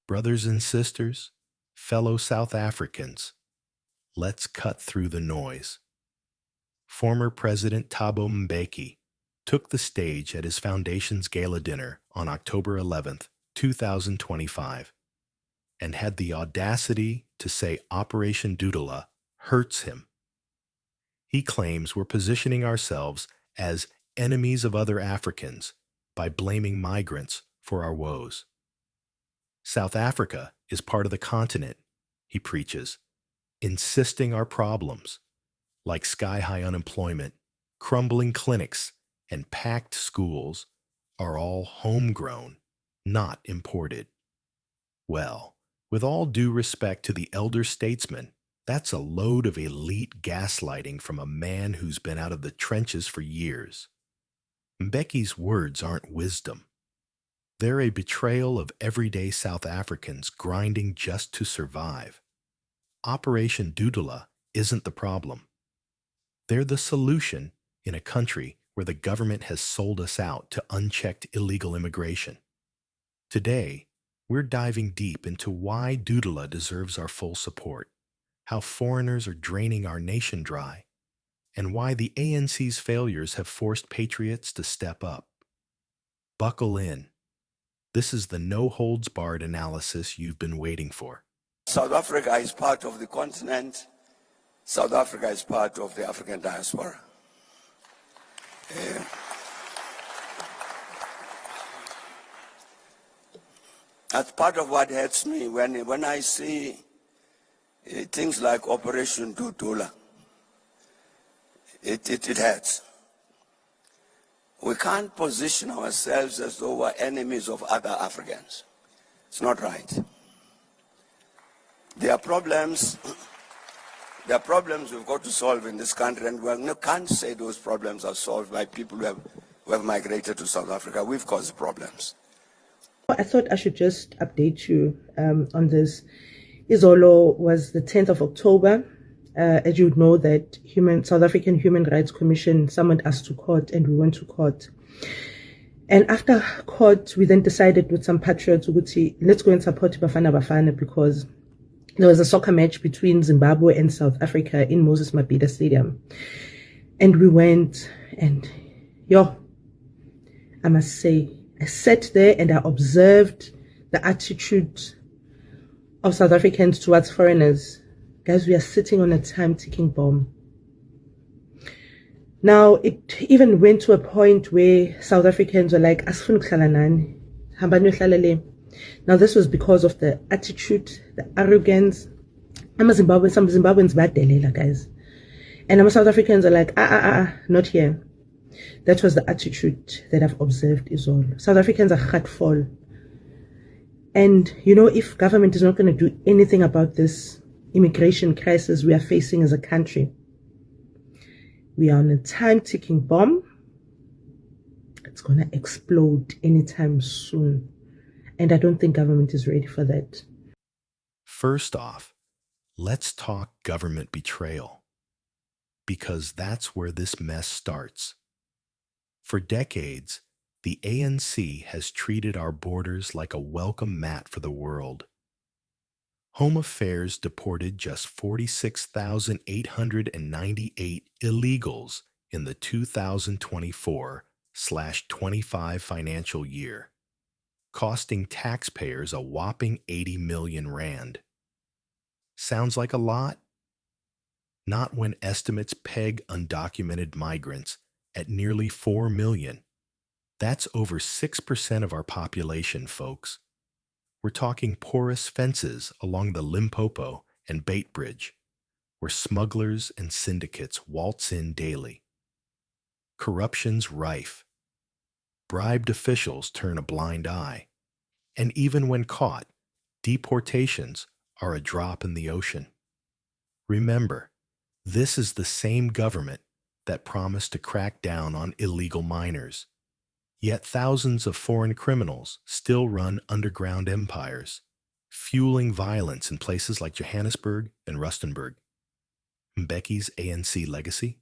Brothers and sisters, fellow South Africans, let's cut through the noise. Former President Thabo Mbeki took the stage at his foundation's gala dinner on October 11th, 2025, and had the audacity to say Operation Dudula hurts him. He claims we're positioning ourselves as enemies of other Africans by blaming migrants for our woes. South Africa is part of the continent, he preaches, insisting our problems, like sky-high unemployment, crumbling clinics, and packed schools, are all homegrown, not imported. Well, with all due respect to the elder statesman, that's a load of elite gaslighting from a man who's been out of the trenches for years. Mbeki's words aren't wisdom. They're a betrayal of everyday South Africans grinding just to survive. Operation Dudula isn't the problem. They're the solution in a country where the government has sold us out to unchecked illegal immigration. Today, we're diving deep into why Dudula deserves our full support, how foreigners are draining our nation dry, and why the ANC's failures have forced patriots to step up. Buckle in. This is the no-holds-barred analysis you've been waiting for. South Africa is part of the continent. South Africa is part of the African diaspora. That's part of what hurts me when I see things like Operation Dudula. It hurts. We can't position ourselves as though we're enemies of other Africans. It's not right. There are problems we've got to solve in this country, and we can't say those problems are solved by people who have migrated to South Africa. We've caused problems. I thought I should just update you on this. Izolo was the 10th of October. As you would know, that South African Human Rights Commission summoned us to court, and we went to court. And after court, we then decided with some patriots, let's go and support Bafana Bafana, because there was a soccer match between Zimbabwe and South Africa in Moses Mabhida Stadium. And we went, and I must say, I sat there and I observed the attitude of South Africans towards foreigners. Guys, we are sitting on a time-ticking bomb. Now, it even went to a point where South Africans were like, "Asifuni ukuhlala nani, hambani niyohlala le." Now, this was because of the attitude, the arrogance. Some Zimbabweans badelela, guys. And some South Africans are like, not here. That was the attitude that I've observed is all. South Africans are hurtful. And, if government is not going to do anything about this immigration crisis we are facing as a country, we are on a time-ticking bomb. It's going to explode anytime soon. And I don't think government is ready for that. First off, let's talk government betrayal, because that's where this mess starts. For decades, the ANC has treated our borders like a welcome mat for the world. Home Affairs deported just 46,898 illegals in the 2024/25 financial year, costing taxpayers a whopping 80 million rand. Sounds like a lot? Not when estimates peg undocumented migrants at nearly 4 million. That's over 6% of our population, folks. We're talking porous fences along the Limpopo and Bait Bridge, where smugglers and syndicates waltz in daily. Corruption's rife. Bribed officials turn a blind eye. And even when caught, deportations are a drop in the ocean. Remember, this is the same government that promised to crack down on illegal miners. Yet thousands of foreign criminals still run underground empires, fueling violence in places like Johannesburg and Rustenburg. Mbeki's ANC legacy?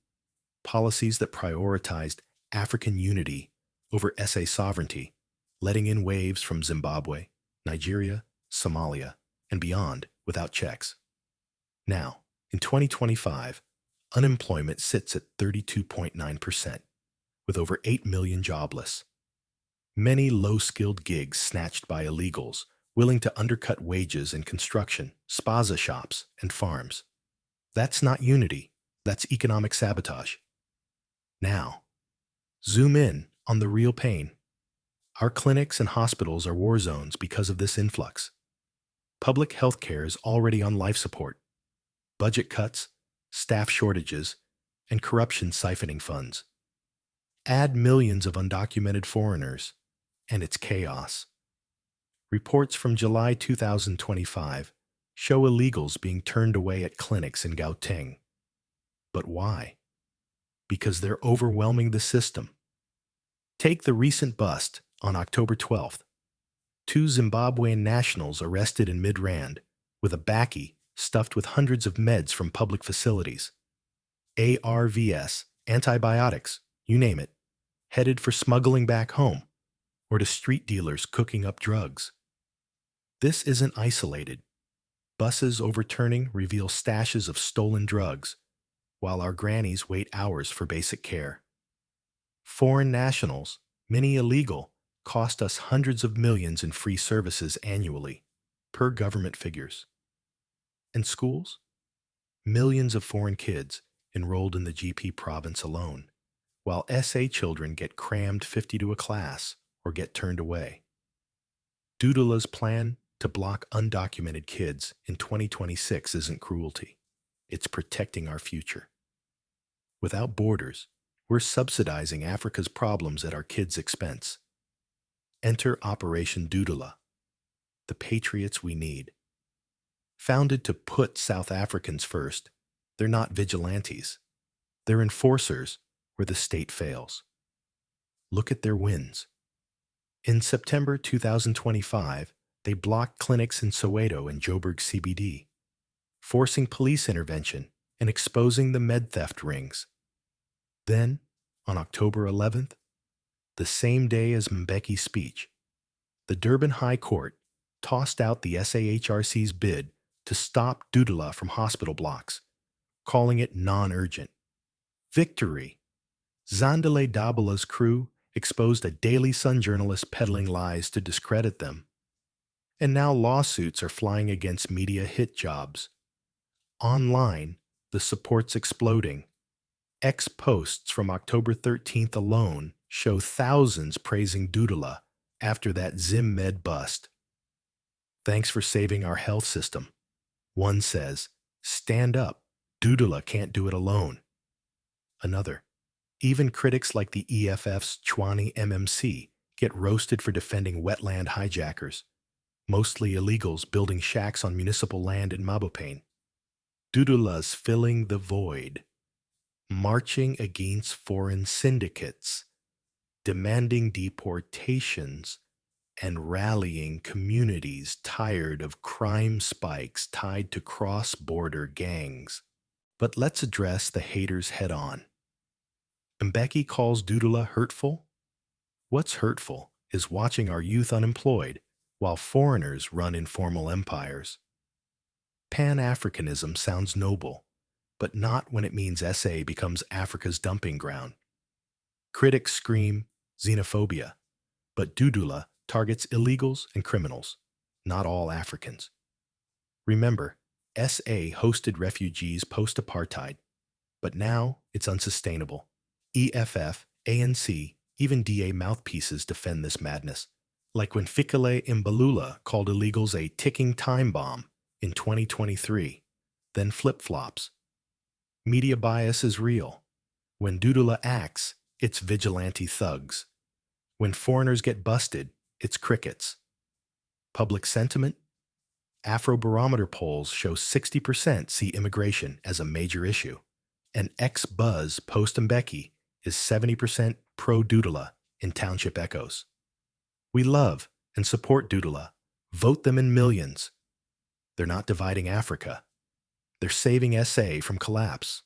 Policies that prioritized African unity over SA sovereignty, letting in waves from Zimbabwe, Nigeria, Somalia, and beyond without checks. Now, in 2025, unemployment sits at 32.9%, with over 8 million jobless. Many low-skilled gigs snatched by illegals willing to undercut wages in construction, spaza shops, and farms. That's not unity, that's economic sabotage. Now, zoom in on the real pain. Our clinics and hospitals are war zones because of this influx. Public health care is already on life support. Budget cuts, staff shortages, and corruption siphoning funds. Add millions of undocumented foreigners, and it's chaos. Reports from July 2025 show illegals being turned away at clinics in Gauteng. But why? Because they're overwhelming the system. Take the recent bust on October 12th. 2 Zimbabwean nationals arrested in Midrand with a bakkie stuffed with hundreds of meds from public facilities. ARVs, antibiotics, you name it, headed for smuggling back home or to street dealers cooking up drugs. This isn't isolated. Buses overturning reveal stashes of stolen drugs, while our grannies wait hours for basic care. Foreign nationals, many illegal, cost us hundreds of millions in free services annually, per government figures. And schools? Millions of foreign kids enrolled in the GP province alone, while SA children get crammed 50 to a class or get turned away. Dudula's plan to block undocumented kids in 2026 isn't cruelty. It's protecting our future. Without borders, we're subsidizing Africa's problems at our kids' expense. Enter Operation Dudula, the patriots we need. Founded to put South Africans first, they're not vigilantes. They're enforcers where the state fails. Look at their wins. In September 2025, they blocked clinics in Soweto and Joburg CBD, forcing police intervention and exposing the med theft rings. Then, on October 11th, the same day as Mbeki's speech, the Durban High Court tossed out the SAHRC's bid to stop Dudula from hospital blocks, calling it non-urgent. Victory! Zandile Dabula's crew exposed a Daily Sun journalist peddling lies to discredit them. And now lawsuits are flying against media hit jobs. Online, the support's exploding. X posts from October 13th alone show thousands praising Dudula after that Zim Med bust. Thanks for saving our health system. One says, stand up, Dudula can't do it alone. Another, even critics like the EFF's Chwani MMC get roasted for defending wetland hijackers, mostly illegals building shacks on municipal land in Mabopane. Dudula's filling the void, marching against foreign syndicates, demanding deportations, and rallying communities tired of crime spikes tied to cross-border gangs. But let's address the haters head-on. Mbeki calls Dudula hurtful? What's hurtful is watching our youth unemployed while foreigners run informal empires. Pan-Africanism sounds noble, but not when it means SA becomes Africa's dumping ground. Critics scream xenophobia, but Dudula targets illegals and criminals, not all Africans. Remember, SA hosted refugees post-apartheid, but now it's unsustainable. EFF, ANC, even DA mouthpieces defend this madness, like when Fikile Mbalula called illegals a ticking time bomb in 2023, then flip-flops. Media bias is real. When Dudula acts, it's vigilante thugs. When foreigners get busted, it's crickets. Public sentiment? Afrobarometer polls show 60% see immigration as a major issue, and ex-buzz post-Mbeki is 70% pro-Dudula in township echoes. We love and support Dudula. Vote them in millions. They're not dividing Africa. They're saving SA from collapse.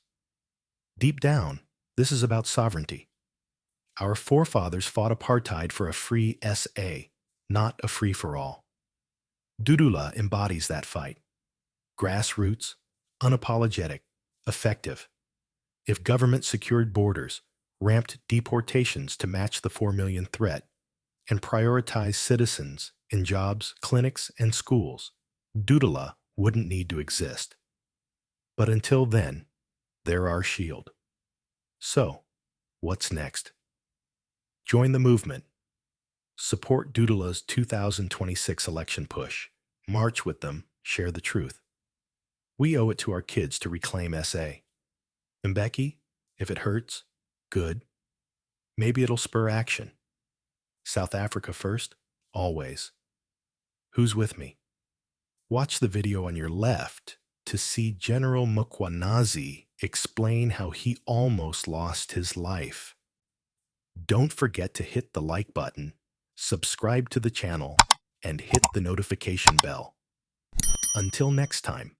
Deep down, this is about sovereignty. Our forefathers fought apartheid for a free SA, not a free-for-all. Dudula embodies that fight. Grassroots, unapologetic, effective. If government secured borders, ramped deportations to match the 4 million threat, and prioritized citizens in jobs, clinics, and schools, Dudula wouldn't need to exist. But until then, they're our shield. So, what's next? Join the movement. Support Dudula's 2026 election push. March with them, share the truth. We owe it to our kids to reclaim SA. Mbeki, if it hurts, good. Maybe it'll spur action. South Africa first, always. Who's with me? Watch the video on your left to see General Mkhwanazi explain how he almost lost his life. Don't forget to hit the like button, subscribe to the channel, and hit the notification bell. Until next time.